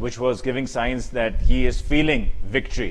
which was giving signs that he is feeling victory,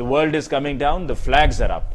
the world is coming down, the flags are up।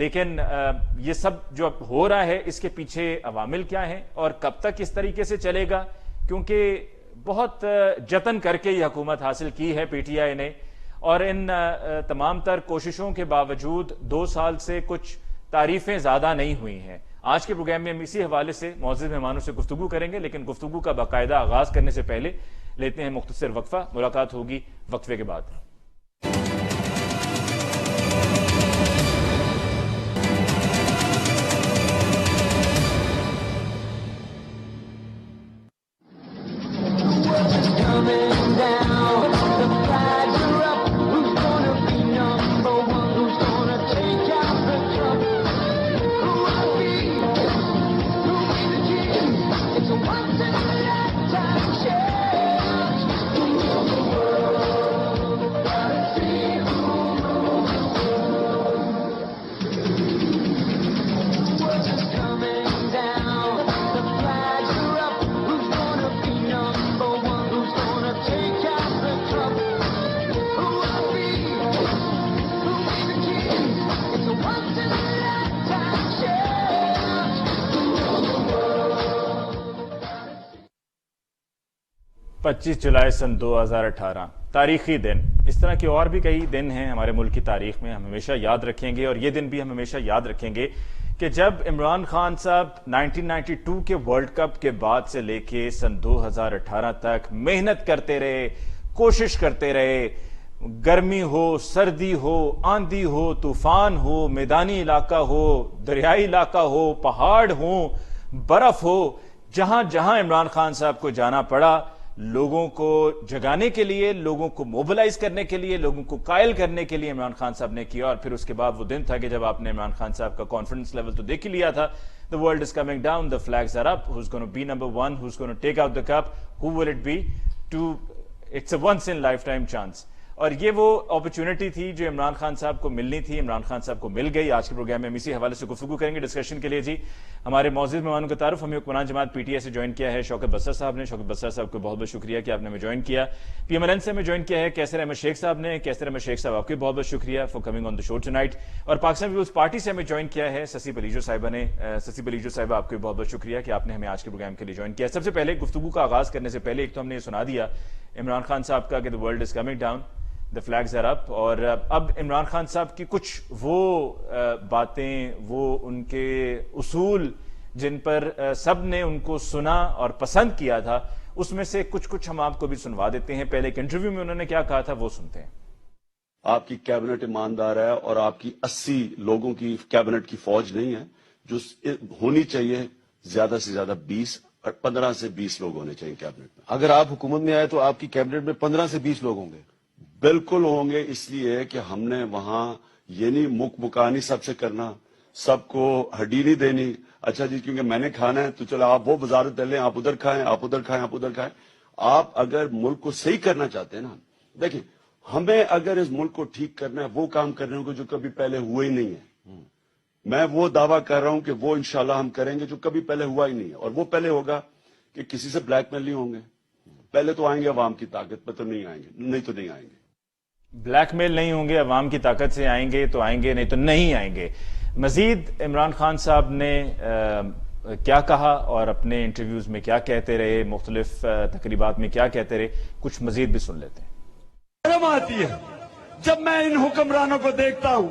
لیکن یہ سب جو اب ہو رہا ہے اس کے پیچھے عوامل کیا ہیں اور کب تک اس طریقے سے چلے گا؟ کیونکہ بہت جتن کر کے یہ حکومت حاصل کی ہے پی ٹی آئی نے، اور ان تمام تر کوششوں کے باوجود 2 سال سے کچھ تعریفیں زیادہ نہیں ہوئی ہیں۔ آج کے پروگرام میں ہم اسی حوالے سے معزز مہمانوں سے گفتگو کریں گے، لیکن گفتگو کا باقاعدہ آغاز کرنے سے پہلے لیتے ہیں مختصر وقفہ۔ ملاقات ہوگی وقفے کے بعد۔ پچیس جولائی سن 2018 تاریخی دن، اس طرح کے اور بھی کئی دن ہیں ہمارے ملک کی تاریخ میں، ہم ہمیشہ یاد رکھیں گے، اور یہ دن بھی ہم ہمیشہ یاد رکھیں گے کہ جب عمران خان صاحب 1992 کے ورلڈ کپ کے بعد سے لے کے سن 2018 تک محنت کرتے رہے، کوشش کرتے رہے، گرمی ہو، سردی ہو، آندھی ہو، طوفان ہو، میدانی علاقہ ہو، دریائی علاقہ ہو، پہاڑ ہو، برف ہو، جہاں جہاں عمران خان صاحب کو جانا پڑا، لوگوں کو جگانے کے لیے، لوگوں کو موبلائز کرنے کے لیے، لوگوں کو قائل کرنے کے لیے عمران خان صاحب نے کیا۔ اور پھر اس کے بعد وہ دن تھا کہ جب آپ نے عمران خان صاحب کا کانفیڈنس لیول تو دیکھ ہی لیا تھا۔ The world is coming down, the flags are up, who's going to be number one, who's going to take out the cup, who will it be? It's a once in lifetime chance. اور یہ وہ opportunity تھی جو عمران خان صاحب کو ملنی تھی، عمران خان صاحب کو مل گئی۔ آج کے پروگرام میں ہم اسی حوالے سے گفتگو کریں گے۔ ڈسکشن کے لیے جی ہمارے معزز مہمانوں کا تعارف، ہمیں حکمران جماعت پی ٹی آئی سے جوائن کیا ہے شوکت بسر صاحب نے۔ شوکت بسر صاحب کو بہت بہت شکریہ کہ آپ نے ہمیں جوائن کیا۔ پی ایم ایل این سے ہمیں جوائن کیا ہے کیسر احمد شیخ صاحب نے۔ کیسر احمد شیخ صاحب آپ کو بہت بہت شکریہ for coming on the show tonight. اور پاکستان پیپلز پارٹی سے ہمیں جوائن کیا ہے سسی بلیجو صاحبہ نے۔ سسی بلیجو صاحبہ آپ کو بہت بہت شکریہ کہ آپ نے ہمیں آج کے پروگرام کے لیے جوائن کیا۔ سب سے پہلے گفتگو کا آغاز کرنے سے پہلے ایک تو ہم نے یہ سنا دیا عمران خان صاحب کا کہ the world is coming down, the flags are up، اور اب عمران خان صاحب کی کچھ وہ باتیں، وہ ان کے اصول جن پر سب نے ان کو سنا اور پسند کیا تھا، اس میں سے کچھ ہم آپ کو بھی سنوا دیتے ہیں۔ پہلے ایک انٹرویو میں انہوں نے کیا کہا تھا وہ سنتے ہیں۔ آپ کی کیبنٹ ایماندار ہے اور آپ کی 80 لوگوں کی کیبنٹ کی فوج نہیں ہے جو ہونی چاہیے، زیادہ سے زیادہ 20 اور 15 سے 20 لوگ ہونے چاہیے کیبنٹ میں۔ اگر آپ حکومت میں آئے تو آپ کی کیبنٹ میں 15 سے 20 لوگ ہوں گے؟ بالکل ہوں گے، اس لیے کہ ہم نے وہاں یہ نہیں مکانی سب سے کرنا، سب کو ہڈی نہیں دینی، اچھا جی کیونکہ میں نے کھانا ہے تو چلو آپ وہ وزارت لیں، آپ ادھر کھائیں، آپ ادھر کھائیں، آپ ادھر کھائیں۔ آپ اگر ملک کو صحیح کرنا چاہتے ہیں نا، دیکھیں ہمیں اگر اس ملک کو ٹھیک کرنا ہے وہ کام کرنے کو جو کبھی پہلے ہوا ہی نہیں ہے۔ میں وہ دعویٰ کر رہا ہوں کہ وہ انشاءاللہ ہم کریں گے جو کبھی پہلے ہوا ہی نہیں ہے، اور وہ پہلے ہوگا کہ کسی سے بلیک میل نہیں ہوں گے۔ پہلے تو آئیں گے عوام کی طاقت پہ، تو نہیں آئیں گے، نہیں تو نہیں آئیں گے۔ بلیک میل نہیں ہوں گے، عوام کی طاقت سے آئیں گے تو آئیں گے، نہیں تو نہیں آئیں گے۔ مزید عمران خان صاحب نے کیا کہا اور اپنے انٹرویوز میں کیا کہتے رہے، مختلف تقریبات میں کیا کہتے رہے، کچھ مزید بھی سن لیتے ہیں۔ شرم آتی ہے جب میں ان حکمرانوں کو دیکھتا ہوں،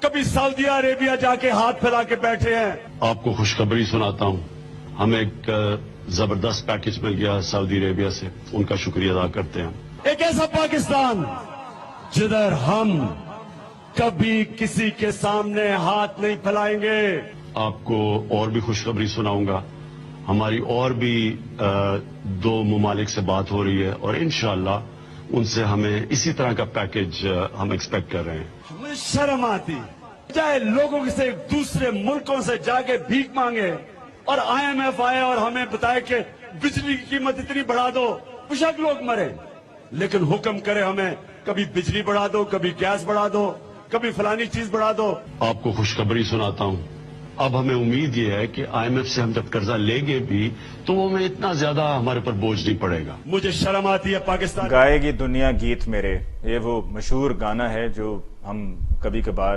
کبھی سعودی عربیہ جا کے ہاتھ پھیلا کے بیٹھے ہیں۔ آپ کو خوشخبری سناتا ہوں، ہمیں ایک زبردست پیکج مل گیا سعودی عربیہ سے، ان کا شکریہ ادا کرتے ہیں۔ ایک ایسا پاکستان جدھر ہم کبھی کسی کے سامنے ہاتھ نہیں پھیلائیں گے۔ آپ کو اور بھی خوشخبری سناؤں گا، ہماری اور بھی 2 ممالک سے بات ہو رہی ہے اور انشاءاللہ ان سے ہمیں اسی طرح کا پیکج ہم ایکسپیکٹ کر رہے ہیں۔ ہمیں شرم آتی چاہے لوگوں سے دوسرے ملکوں سے جا کے بھیک مانگے، اور آئی ایم ایف آئے اور ہمیں بتائے کہ بجلی کی قیمت اتنی بڑھا دو، بشک لوگ مرے، لیکن حکم کرے ہمیں کبھی بجلی بڑھا دو، کبھی گیس بڑھا دو، کبھی فلانی چیز بڑھا دو۔ آپ کو خوشخبری سناتا ہوں، اب ہمیں امید یہ ہے کہ آئی ایم ایف سے ہم جب قرضہ لیں گے بھی تو وہ ہمیں اتنا زیادہ ہمارے پر بوجھ نہیں پڑے گا۔ مجھے شرم آتی ہے پاکستان گائے گی دنیا گیت میرے، یہ وہ مشہور گانا ہے جو ہم کبھی کبھار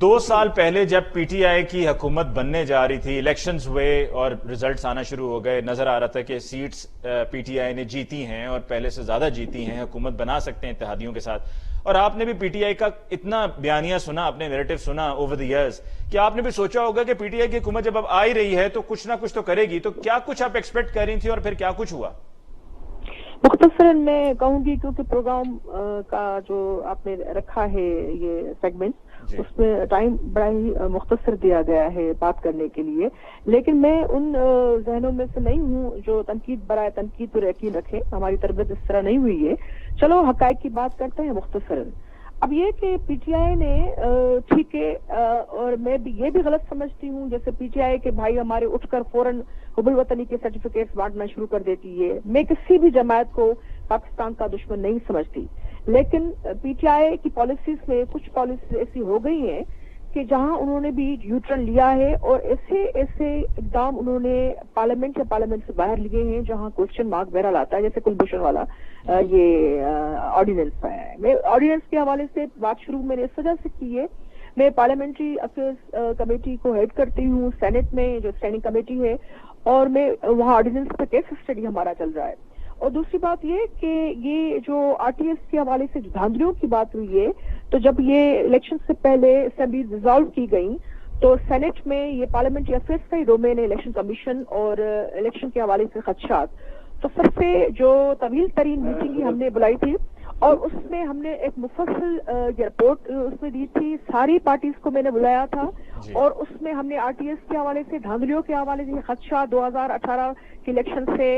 2 سال پہلے جب پی ٹی آئی کی حکومت بننے جا رہی تھی، الیکشنز ہوئے اور ریزلٹس آنا شروع ہو گئے، نظر آ رہا تھا کہ سیٹس پی ٹی آئی نے جیتی ہیں اور پہلے سے زیادہ جیتی ہیں، حکومت بنا سکتے ہیں اتحادیوں کے ساتھ. اور آپ نے بھی پی ٹی آئی کا اتنا بیانیہ سنا، اپنے نیریٹو سنا اوور دی ایئرز، کہ آپ نے بھی سوچا ہوگا کہ پی ٹی آئی کی حکومت جب اب آ ہی رہی ہے تو کچھ نہ کچھ تو کرے گی. تو کیا کچھ آپ ایکسپیکٹ کر رہی تھی اور پھر کیا کچھ ہوا؟ مختصراً میں کہوں گی کیونکہ پروگرام کا جو آپ نے رکھا ہے یہ سیگمنٹ، اس میں ٹائم بڑا ہی مختصر دیا گیا ہے بات کرنے کے لیے، لیکن میں ان ذہنوں میں سے نہیں ہوں جو تنقید برائے تنقید پر یقین رکھے. ہماری تربیت اس طرح نہیں ہوئی ہے. چلو حقائق کی بات کرتے ہیں مختصراً. اب یہ کہ پی ٹی آئی نے ٹھیک ہے، اور میں بھی یہ بھی غلط سمجھتی ہوں جیسے پی ٹی آئی کے بھائی ہمارے اٹھ کر فوراً حب الوطنی کے سرٹیفکیٹس بانٹنا شروع کر دیتی ہے. میں کسی بھی جماعت کو پاکستان کا دشمن نہیں سمجھتی، لیکن پی ٹی آئی کی پالیسیز میں کچھ پالیسیز ایسی ہو گئی ہیں کہ جہاں انہوں نے بھی یو ٹرن لیا ہے اور ایسے اقدام انہوں نے پارلیمنٹ یا پارلیمنٹ سے باہر لیے ہیں جہاں کوشچن مارک بہرحال آتا ہے، جیسے کلبھوشن والا یہ آرڈیننس ہے. میں آرڈیننس کے حوالے سے بات شروع میں نے اس وجہ سے کی ہے، میں پارلیمنٹری افیئرز کمیٹی کو ہیڈ کرتی ہوں سینٹ میں جو اسٹینڈنگ کمیٹی ہے، اور میں وہاں آرڈیننس پہ کیس اسٹڈی ہمارا چل رہا ہے. اور دوسری بات یہ کہ یہ جو آر ٹی ایس کے حوالے سے دھاندلیوں کی بات ہوئی ہے، تو جب یہ الیکشن سے پہلے اسمبلی ڈیزالو کی گئی تو سینٹ میں یہ پارلیمنٹری افیئرز کا ہی ڈومین ہے، الیکشن کمیشن اور الیکشن کے حوالے سے خدشات. تو سب سے جو طویل ترین میٹنگ ہم نے بلائی تھی اور اس میں ہم نے ایک مفصل یہ رپورٹ اس میں دی تھی، ساری پارٹیز کو میں نے بلایا تھا، اور اس میں ہم نے آر ٹی ایس کے حوالے سے دھاندلیوں کے حوالے سے خدشات 2018 کے الیکشن سے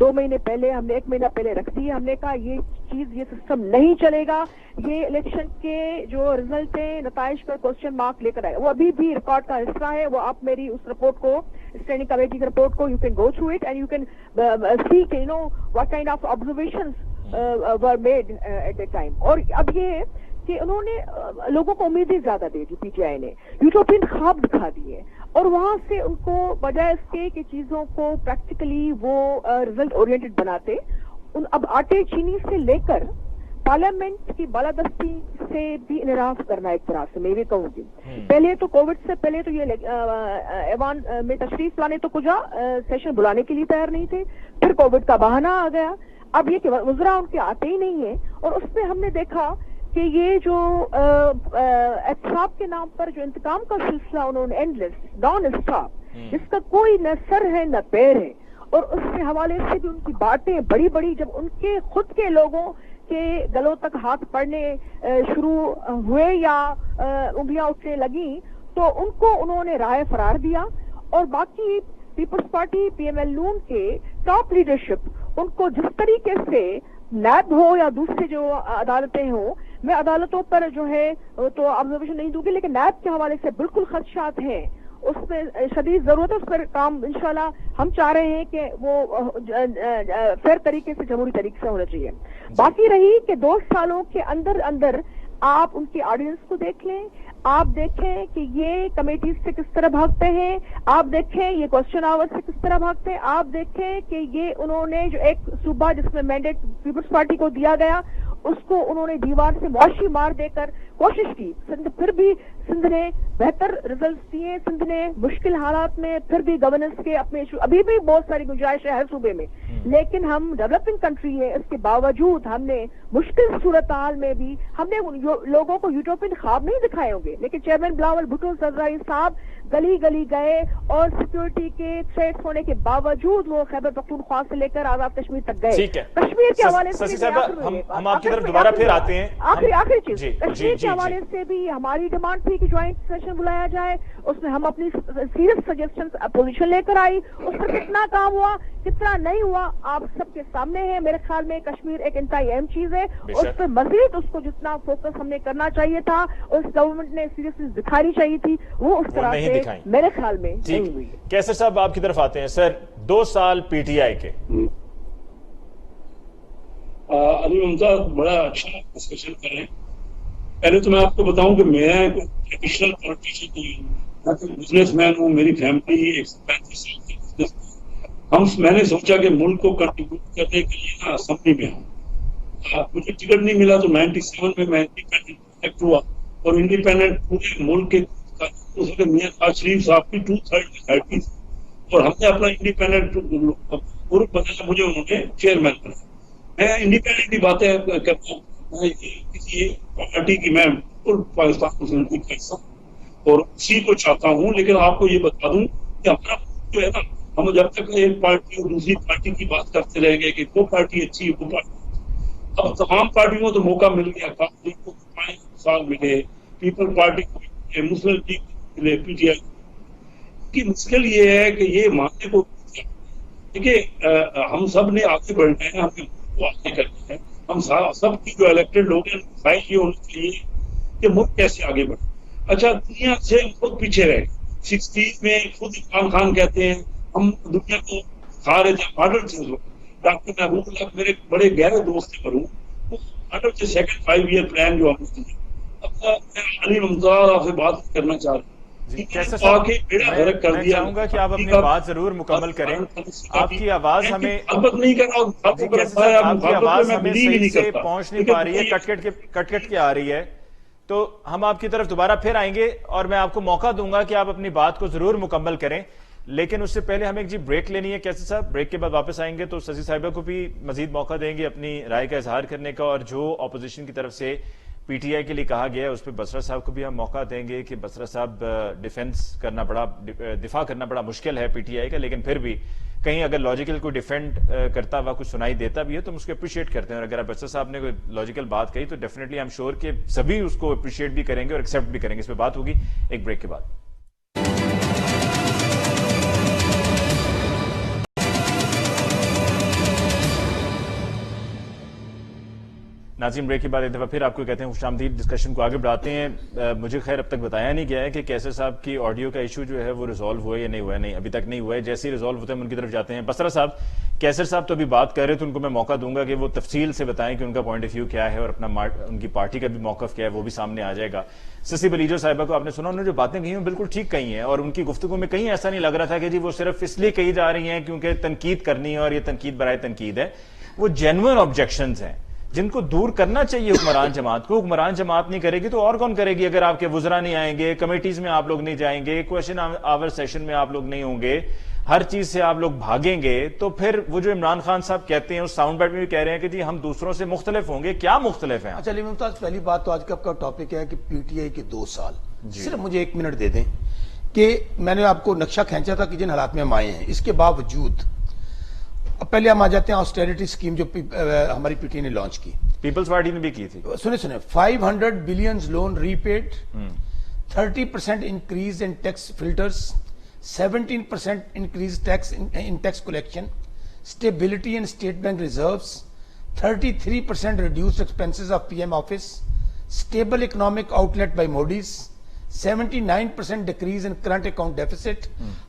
2 مہینے پہلے ہم نے 1 مہینہ پہلے رکھ دی. ہم نے کہا یہ چیز یہ سسٹم نہیں چلے گا، یہ الیکشن کے جو ریزلٹ ہیں نتائج پر کوشچن مارک لے کر آئے. وہ ابھی بھی ریکارڈ کا حصہ ہے، وہ آپ میری اس رپورٹ کو اسٹینڈنگ کمیٹی کی رپورٹ کو you can go through it and you can see کہ you know what kind of observations were made at that time. اور اب یہ ہے کہ انہوں نے لوگوں کو امیدیں زیادہ دے دی، پی ٹی آئی نے یوٹوپین خواب دکھا دیے، اور وہاں سے ان کو بجائے اس کے کہ چیزوں کو پریکٹیکلی وہ ریزلٹ اورینٹڈ بناتے، اب آٹے چینی سے لے کر پارلیمنٹ کی بالادستی سے بھی انحراف کرنا ایک طرح سے میں بھی کہوں گی. پہلے تو کووڈ سے پہلے تو یہ ایوان میں تشریف لانے تو کجا سیشن بلانے کے لیے تیار نہیں تھے، پھر کووڈ کا بہانہ آ گیا. اب یہ کہ وزراء ان کے آتے ہی نہیں ہیں، اور اس میں ہم نے دیکھا کہ یہ جو احتساب کے نام پر جو انتقام کا سلسلہ انہوں نے اینڈ لیس نان اسٹاپ، جس کا کوئی نہ سر ہے نہ پیر ہے، اور اس کے حوالے سے بھی ان کی باتیں بڑی بڑی جب ان کے خود کے لوگوں کے گلوں تک ہاتھ پڑنے شروع ہوئے یا انگلیاں اٹھنے لگیں تو ان کو انہوں نے رائے فرار دیا. اور باقی Peoples Party P M L نون کے ٹاپ لیڈرشپ ان کو جس طریقے سے نیب ہو یا دوسرے جو عدالتیں ہوں، میں عدالتوں پر جو ہے تو آبزرویشن نہیں دوں گی، لیکن نیب کے حوالے سے بالکل خدشات ہیں، اس میں شدید ضرورت ہے، اس پر کام انشاءاللہ ہم چاہ رہے ہیں کہ وہ فیئر طریقے سے جمہوری طریقے سے ہونا چاہیے. باقی رہی کہ 2 سالوں کے اندر آپ ان کی آڈینس کو دیکھ لیں، آپ دیکھیں کہ یہ کمیٹیز سے کس طرح بھاگتے ہیں، آپ دیکھیں یہ کوشچن آور سے کس طرح بھاگتے ہیں، آپ دیکھیں کہ یہ انہوں نے جو ایک صوبہ جس میں مینڈیٹ پیپلز پارٹی کو دیا گیا اس کو انہوں نے دیوار سے معاشی مار دے کر کوشش کی. پھر بھی سندھ نے بہتر ریزلٹس دیے، سندھ نے مشکل حالات میں پھر بھی گورننس کے اپنے ابھی بھی بہت ساری گنجائش ہے ہر صوبے میں، لیکن ہم ڈیولپنگ کنٹری ہے، اس کے باوجود ہم نے مشکل صورتحال میں بھی ہم نے لوگوں کو یوٹوپین خواب نہیں دکھائے ہوں گے، لیکن چیئرمین بلاول بھٹو زرعی صاحب گلی گلی گئے اور سیکورٹی کے تھریٹس ہونے کے باوجود وہ خیبر پختونخوا سے لے کر آزاد کشمیر تک گئے. کشمیر کے حوالے سے ہم آپ کی طرف دوبارہ پھر آتے ہیں. آخری چیز کشمیر کے حوالے سے بھی ہماری ڈیمانڈ تھی کہ جوائنٹ سیشن بلایا جائے، اس میں ہم اپنی سیریس سجیشنز اپوزیشن لے کر آئی، اس پر کتنا کام ہوا کتنا نہیں ہوا آپ سب کے سامنے ہے. میرے خیال میں کشمیر ایک انتہائی اہم چیز ہے، اس پر مزید اس کو جتنا فوکس ہم نے کرنا چاہیے تھا، اس گورنمنٹ نے سیریسنس دکھانی چاہیے تھی، وہ اس طرح سے میرے خیال میں نہیں ہوئی. کیسر صاحب آپ کی طرف آتے ہیں. سر 2 سال پی ٹی آئی کے علی ممتاز بڑا اچھا ڈسکشن کر رہے ہیں. پہلے تو میں آپ کو بتاؤں کہ میں ٹریڈیشنل پولیٹیشین نہیں ہوں، میں تو بزنس مین ہوں، میری فیملی 135 سال کی بزنس. میں نے سوچا کہ ملک کو کنٹریبیوٹ کرنے کے لیے نا اسمبلی میں ہوں. مجھے ٹکٹ نہیں ملا تو 97 میں انڈیپینڈنٹ الیکٹ ہوا اور انڈیپینڈنٹ پورے ملک کے اس وقت میاں خواجہ شریف صاحب کی 2/3 تھی اور ہم نے اپنا انڈیپینڈنٹ گروپ بنایا, مجھے انہوں نے چیئرمین بنایا. میں انڈیپینڈنٹ کی باتیں کرتا ہوں, کسی پارٹی کی میں پاکستان مسلم لیگ کا حصہ اور اسی کو چاہتا ہوں, لیکن آپ کو یہ بتا دوں کہ ہمارا جو ہے نا, ہم جب تک ایک پارٹی اور دوسری پارٹی کی بات کرتے رہیں گے کہ وہ پارٹی اچھی ہے وہ پارٹی, اب تمام پارٹیوں کو تو موقع مل گیا, کانگریس کو 5 سال ملے, پیپل پارٹی کو ملے, مسلم لیگ کو ملے, پی ٹی آئی کی. مشکل یہ ہے کہ یہ ماننے کو دیکھیے ہم سب نے آگے بڑھنا ہے, ہمیں کو آگے کرنا ہے. ہم سب کی جو الیکٹڈ لوگ ہیں خواہش یہ ہونی چاہیے کہ ملک کیسے آگے بڑھے. اچھا دنیا سے ہم خود پیچھے رہ گئے. 60s میں خود عمران خان کہتے ہیں ہم دنیا کو کھا رہے تھے, ماڈل تھے اس وقت. ڈاکٹر محبوب اللہ میرے بڑے گہرے دوست تھے, کروں وہ ماڈل سے سیکنڈ 5 ایئر پلان جو ہم نے. اب میں علی ممتاز آپ سے بات کرنا چاہ رہا ہوں. میں چاہوں گا کہ آپ اپنی بات ضرور مکمل کریں. آپ کی آواز ہمیں نہیں کر رہا, آپ کی آواز ہمیں صحیح سے پہنچ نہیں پا رہی ہے, کٹ کٹ کے آ رہی ہے, تو ہم آپ کی طرف دوبارہ پھر آئیں گے اور میں آپ کو موقع دوں گا کہ آپ اپنی بات کو ضرور مکمل کریں. لیکن اس سے پہلے ہمیں ایک بریک لینی ہے. کیسے صاحب بریک کے بعد واپس آئیں گے تو سسی صاحبہ کو بھی مزید موقع دیں گے اپنی رائے کا اظہار کرنے کا, اور جو اپوزیشن کی طرف سے پی ٹی آئی کے لیے کہا گیا ہے اس پہ بصرہ صاحب کو بھی ہم موقع دیں گے کہ بصرہ صاحب دفاع کرنا بڑا مشکل ہے پی ٹی آئی کا, لیکن پھر بھی کہیں اگر لاجیکل کوئی ڈیفینڈ کرتا ہوا کچھ سنائی دیتا بھی ہے تو ہم اس کو اپریشیٹ کرتے ہیں, اور اگر بصرہ صاحب نے کوئی لاجیکل بات کہی تو ڈیفینیٹلی آئی ایم شیور کہ سبھی اس کو اپریشیٹ بھی کریں گے اور ایکسیپٹ بھی کریں گے. اس پہ بات ہوگی ایک بریک کے بعد. ناظرین بریک کے بعد ایک دفعہ پھر آپ کو کہتے ہیں خوش آمدید. ڈسکشن کو آگے بڑھاتے ہیں. مجھے خیر اب تک بتایا نہیں گیا ہے کہ کیسر صاحب کی آڈیو کا ایشو جو ہے وہ ریزالو ہوا ہے یا نہیں ہوا ہے. نہیں, ابھی تک نہیں ہوا ہے. جیسے ہی ریزالو ہوتے ہیں ہم ان کی طرف جاتے ہیں. بصرہ صاحب, کیسر صاحب تو ابھی بات کر رہے تو ان کو میں موقع دوں گا کہ وہ تفصیل سے بتائیں کہ ان کا پوائنٹ آف ویو کیا ہے اور اپنا ان کی پارٹی کا بھی موقف کیا ہے, وہ بھی سامنے آ جائے گا. سسی بلیجو صاحبہ کو آپ نے سنا, انہوں نے جو باتیں کہی ہیں بالکل ٹھیک کہی ہیں, اور ان کی گفتگو میں کہیں ایسا نہیں لگ رہا تھا کہ جی وہ صرف اس لیے کہی جا رہی ہیں کیونکہ تنقید کرنی ہے اور یہ تنقید برائے تنقید ہے. وہ جینوئن آبجیکشنز ہیں جن کو دور کرنا چاہیے حکمران جماعت کو. حکمران جماعت نہیں کرے گی تو اور کون کرے گی؟ اگر آپ کے وزراء نہیں آئیں گے, کمیٹیز میں آپ لوگ نہیں جائیں گے, کویشچن آور سیشن میں آپ لوگ نہیں ہوں گے, ہر چیز سے آپ لوگ بھاگیں گے, تو پھر وہ جو عمران خان صاحب کہتے ہیں اس ساؤنڈ بائٹ میں بھی کہہ رہے ہیں کہ جی ہم دوسروں سے مختلف ہوں گے. کیا مختلف ہیں؟ اچھا علی ممتاز, پہلی بات تو آج کا ٹاپک ہے کہ پی ٹی آئی کے 2 سال. صرف مجھے 1 منٹ دے دیں کہ میں نے آپ کو نقشہ کھینچا تھا کہ جن حالات میں ہم آئے ہیں, اس کے باوجود اب پہلے ہم آ جاتے ہیں آسٹیریٹی اسکیم جو ہماری پی ٹی آئی نے لانچ کی, پیپلز پارٹی نے بھی کی تھی. سنیں 500 billion loan repaid, 30% increase in tax filers, 17% increase in tax collection, stability in State Bank reserves, 33% reduced expenses of PM ایم آفس, stable economic outlook by Moody's, 79% decrease in current account deficit,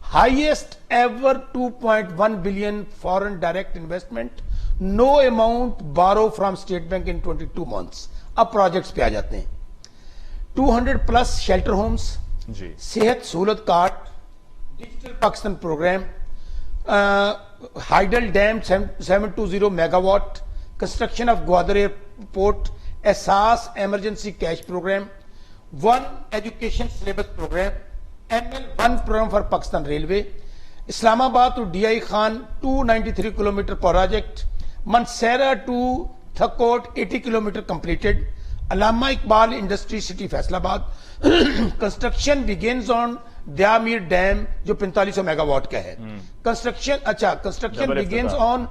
highest ever 2.1 billion foreign direct investment, no amount borrow from State Bank in 22 months. اب projects پہ آ جاتے ہیں. 200+ shelter homes, صحت سہولت card, digital Pakistan programme, hydel dam 720 megawatt, construction of Gwadar airport, Ehsaas emergency cash programme, 1 education syllabus programme, ML1 programme for Pakistan railway, Islamabad to D I Khan 293 kilometre project, Mansehra to Thakot 80 kilometre completed, Allama Iqbal industry city Faisalabad, construction begins on Diamer dam جو 4500 mega what کا ہے, construction begins on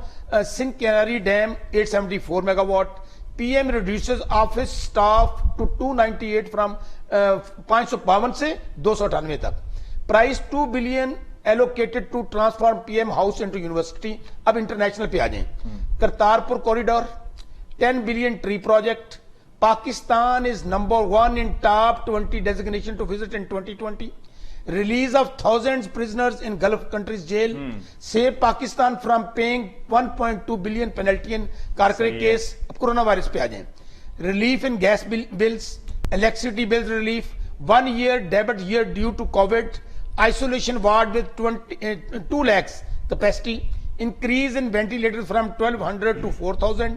Sankiari dam 874 megawatt, PM reduces office staff to 298 from 552 سے 298 تک. Price 2 billion allocated to transform PM house into university. اب international پہ آ جائیں. Kartarpur corridor 10 billion tree project. Pakistan is number 1 in top 20 designation to visit in 2020. Release of thousands prisoners in Gulf countries jail. Save Pakistan from paying 1.2 billion penalty in Karkare case. اب corona virus پہ آ جائیں. Relief in gas bills, electricity bills relief, 1 year debit year due to COVID, isolation ward with 2 lakhs capacity, increase in ventilators from 1200 to 4000,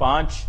5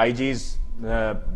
IGs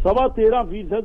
13.25%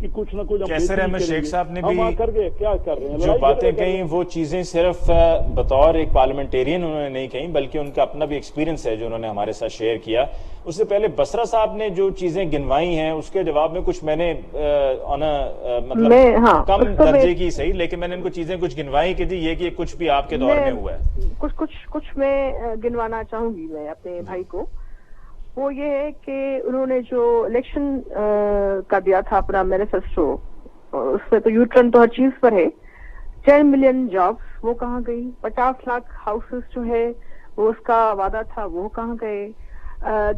کہ کچھ نہ کچھ کیسر احمد شیخ صاحب نے بھی کر گئے کیا کر رہے ہیں جو باتیں کہیں وہ چیزیں صرف بطور ایک پارلیمنٹیرین انہوں نے نہیں کہیں بلکہ ان کا اپنا بھی ایکسپیرینس ہے جو انہوں نے ہمارے ساتھ شیئر کیا. اس سے پہلے بسرا صاحب نے جو چیزیں گنوائی ہیں اس کے جواب میں کچھ میں نے مطلب کم درجے کی صحیح لیکن میں نے ان کو چیزیں کچھ گنوائی کہ جی یہ کہ کچھ بھی آپ کے دور میں ہوا ہے. کچھ میں گنوانا چاہوں گی میں اپنے بھائی کو. وہ یہ ہے کہ انہوں نے جو الیکشن کا دیا تھا اپنا مینیفیسٹو اس میں تو یو ٹرن تو ہر چیز پر ہے. 10 ملین جابس وہ کہاں گئی؟ 50 لاکھ ہاؤسز جو ہے وہ اس کا وعدہ تھا وہ کہاں گئے؟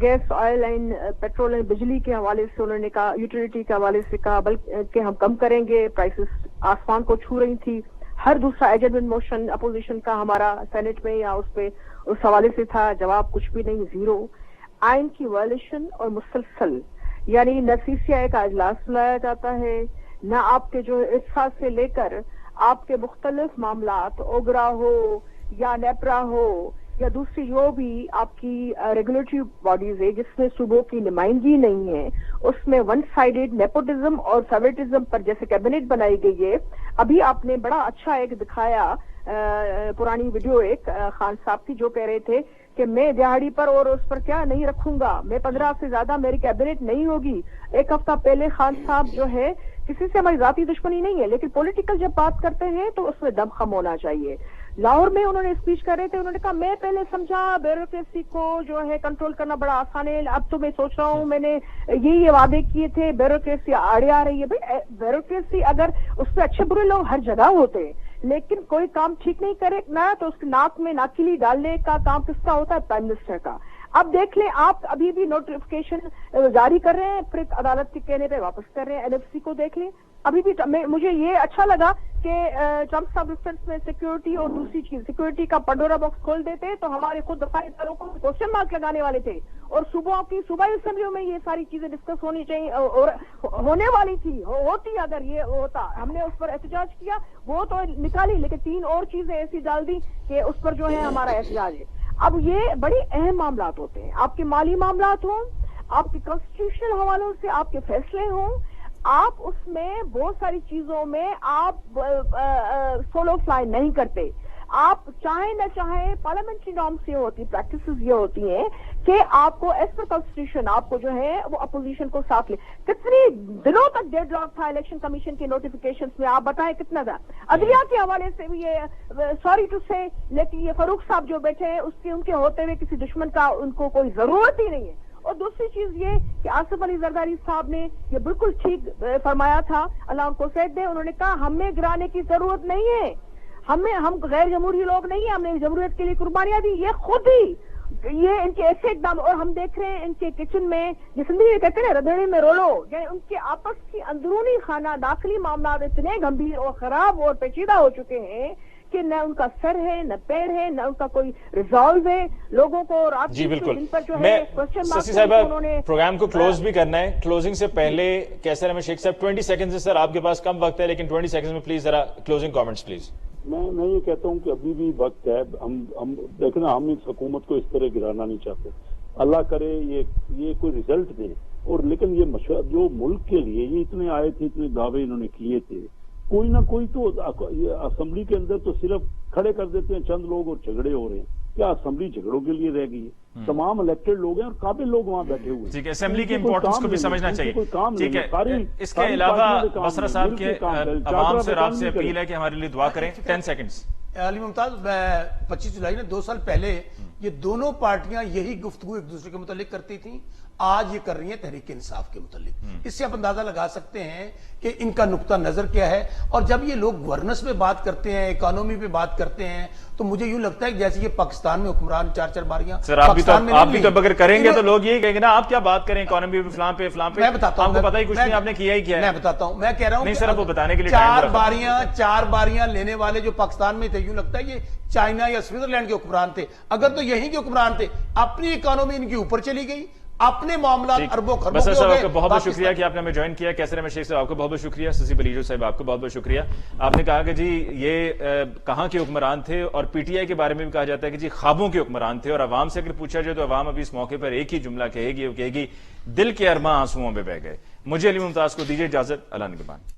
Gas oil and petrol and بجلی کے حوالے سے انہوں نے کہا, یوٹیلیٹی کے حوالے سے کہا بلکہ ہم کم کریں گے. پرائسز آسمان کو چھو رہی تھی. ہر دوسرا ایجنڈمنٹ موشن اپوزیشن کا ہمارا سینٹ میں یا اس پہ اس حوالے سے تھا, جواب کچھ بھی نہیں, زیرو. آئین کی وائلیشن اور مسلسل یعنی نہ CCI کا اجلاس بلایا جاتا ہے نہ آپ کے جو احساس سے لے کر آپ کے مختلف معاملات اوگرا ہو یا نیپرا ہو یا دوسری جو بھی آپ کی ریگولیٹری باڈیز ہے جس میں صوبوں کی نمائندگی نہیں ہے اس میں ون سائیڈڈ نیپوٹزم اور فیوریٹزم پر جیسے کیبنٹ بنائی گئی ہے. ابھی آپ نے بڑا اچھا ایک دکھایا پرانی ویڈیو ایک خان صاحب کی جو کہہ رہے تھے کہ میں دہاڑی پر اور اس پر کیا نہیں رکھوں گا, میں 15 سے زیادہ میری کیبنٹ نہیں ہوگی. ایک ہفتہ پہلے خان صاحب جو ہے کسی سے ہماری ذاتی دشمنی نہیں ہے لیکن پولیٹیکل جب بات کرتے ہیں تو اس میں دم خم ہونا چاہیے. لاہور میں انہوں نے اسپیچ کر رہے تھے, انہوں نے کہا میں پہلے سمجھا بیوروکریسی کو جو ہے کنٹرول کرنا بڑا آسان ہے, اب تو میں سوچ رہا ہوں میں نے یہ وعدے کیے تھے بیوروکریسی آڑے آ رہی ہے. بھائی بیوروکریسی اگر اس پہ اچھے برے لوگ ہر جگہ ہوتے ہیں لیکن کوئی کام ٹھیک نہیں کرے نہ تو اس کے ناک میں ناکیلی ڈالنے کا کام کس کا ہوتا ہے؟ پرائم منسٹر کا. اب دیکھ لیں آپ ابھی بھی نوٹیفیکیشن جاری کر رہے ہیں پھر عدالت کے کہنے پہ واپس کر رہے ہیں. NFC کو دیکھ لیں ابھی بھی مجھے یہ اچھا لگا کہ ٹرمپ صاحب ریفرنس میں سیکیورٹی اور دوسری چیز سیکیورٹی کا پنڈورا باکس کھول دیتے تو ہمارے خود دفاعی اداروں کو کوشچن مارک لگانے والے تھے اور صوبائی اسمبلیوں میں یہ ساری چیزیں ڈسکس ہونی چاہیے اور ہونے والی تھی ہوتی اگر یہ ہوتا. ہم نے اس پر احتجاج کیا وہ تو نکالی لیکن 3 اور چیزیں ایسی ڈال دی کہ اس پر جو ہے ہمارا احتجاج ہے. اب یہ بڑی اہم معاملات ہوتے ہیں, آپ کے مالی معاملات ہوں, آپ کے کانسٹیٹیوشنل حوالوں سے آپ کے فیصلے ہوں, آپ اس میں بہت ساری چیزوں میں آپ سولو فلائی نہیں کرتے. آپ چاہیں نہ چاہیں پارلیمنٹری نارمس یہ ہوتی پریکٹسز یہ ہوتی ہیں کہ آپ کو ایز پر کانسٹیٹیوشن آپ کو جو ہے وہ اپوزیشن کو ساتھ لے. کتنی دنوں تک ڈیڈ لاک تھا الیکشن کمیشن کے نوٹیفیکیشنز میں, آپ بتائیں کتنا تھا. عدلیہ کے حوالے سے بھی یہ سوری ٹو سے لیکن یہ فاروق صاحب جو بیٹھے ہیں ان کے ہوتے ہوئے کسی دشمن کا ان کو کوئی ضرورت ہی نہیں ہے. اور دوسری چیز یہ کہ آصف علی زرداری صاحب نے یہ بالکل ٹھیک فرمایا تھا, اللہ ان کو صحت دے, انہوں نے کہا ہمیں گرانے کی ضرورت نہیں ہے, ہم غیر جمہوری لوگ نہیں ہیں, ہم نے جمہوریت کے لیے قربانیاں دی. یہ خود ہی یہ ان کے ایسے اقدام اور ہم دیکھ رہے ہیں ان کے کچن میں جس میں کہتے ہیں رندھڑی میں رولو یعنی ان کے آپس کی اندرونی خانہ داخلی معاملات اتنے گمبھیر اور خراب اور پیچیدہ ہو چکے ہیں کہ نہ ان کا سر ہے نہ پیر ہے نہ ان کا کوئی ریزالو ہے. لوگوں کو رات جی بالکل پر جو میں ہے سسی صاحبہ پروگرام کو کلوز بھی کرنا ہے. کلوزنگ سے پہلے کیسر احمد شیخ صاحب 20 سیکنڈ سے سر آپ کے پاس کم وقت ہے لیکن 20 سیکنڈ میں پلیز ذرا کلوزنگ کامنٹس پلیز. میں یہ کہتا ہوں کہ ابھی بھی وقت ہے. ہم دیکھنا ہم اس حکومت کو اس طرح گرانا نہیں چاہتے. اللہ کرے یہ کوئی ریزلٹ دے اور لیکن یہ جو ملک کے لیے یہ اتنے آئے تھے اتنے دعوے انہوں نے کیے تھے, کوئی نہ کوئی تو اسمبلی کے اندر تو صرف کھڑے کر دیتے ہیں چند لوگ اور جھگڑے ہو رہے ہیں. کیا اسمبلی جھگڑوں کے لیے رہ گئی ہے؟ تمام الیکٹڈ لوگ ہیں اور قابل لوگ وہاں بیٹھے ہوئے ہیں. ٹھیک ہے, اسمبلی کی امپورٹنس کو بھی سمجھنا چاہیے. ٹھیک ہے, اس کے علاوہ بسرا صاحب کے عوام سے آپ سے اپیل ہے کہ ہمارے لیے دعا کریں. 10 سیکنڈز. علی ممتاز 25 جولائی نے 2 سال پہلے یہ دونوں پارٹیاں یہی گفتگو ایک دوسرے کے متعلق کرتی تھیں, آج یہ کر رہی ہیں تحریک انصاف کے متعلق. اس سے آپ اندازہ لگا سکتے ہیں کہ ان کا نقطہ نظر کیا ہے. اور جب یہ لوگ گورننس پہ بات کرتے ہیں, اکانومی پہ بات کرتے ہیں تو مجھے یوں لگتا ہے کہ جیسے یہ پاکستان میں حکمران 4 باریاں. سر آپ بھی تو اگر کریں گے تو لوگ یہی کہیں گے نا آپ کیا بات کریں اکانومی پہ فلاں پہ. میں بتاتا ہوں, آپ کو پتہ ہی کچھ نہیں, آپ نے کیا ہی کیا ہے. میں بتاتا ہوں, میں کہہ رہا ہوں نہیں سر, آپ کو بتانے کے لیے 4 باریاں لینے والے جو پاکستان میں تھے, یوں لگتا ہے یہ چائنا یا سوئٹزرلینڈ کے حکمران تھے. اگر تو یہیں کے حکمران تھے, اپنی اکانومی ان کی اوپر چلی گئی, اپنے معاملات اربوں خربوں کے ہو گئے. آپ کا بہت بہت شکریہ کہ آپ نے ہمیں جوائن کیا. کیسر احمد شیخ صاحب آپ کو بہت بہت شکریہ. سسی بلیجو صاحب آپ کو بہت بہت شکریہ. آپ نے کہا کہ جی یہ کہاں کے حکمران تھے, اور پی ٹی آئی کے بارے میں بھی کہا جاتا ہے کہ جی خوابوں کے حکمران تھے. اور عوام سے اگر پوچھا جائے تو عوام ابھی اس موقع پر ایک ہی جملہ کہے گی, وہ کہے گی دل کے ارماں آنسوؤں میں بہہ گئے. مجھے علی ممتاز کو دیجیے اجازت، اللہ نگہبان۔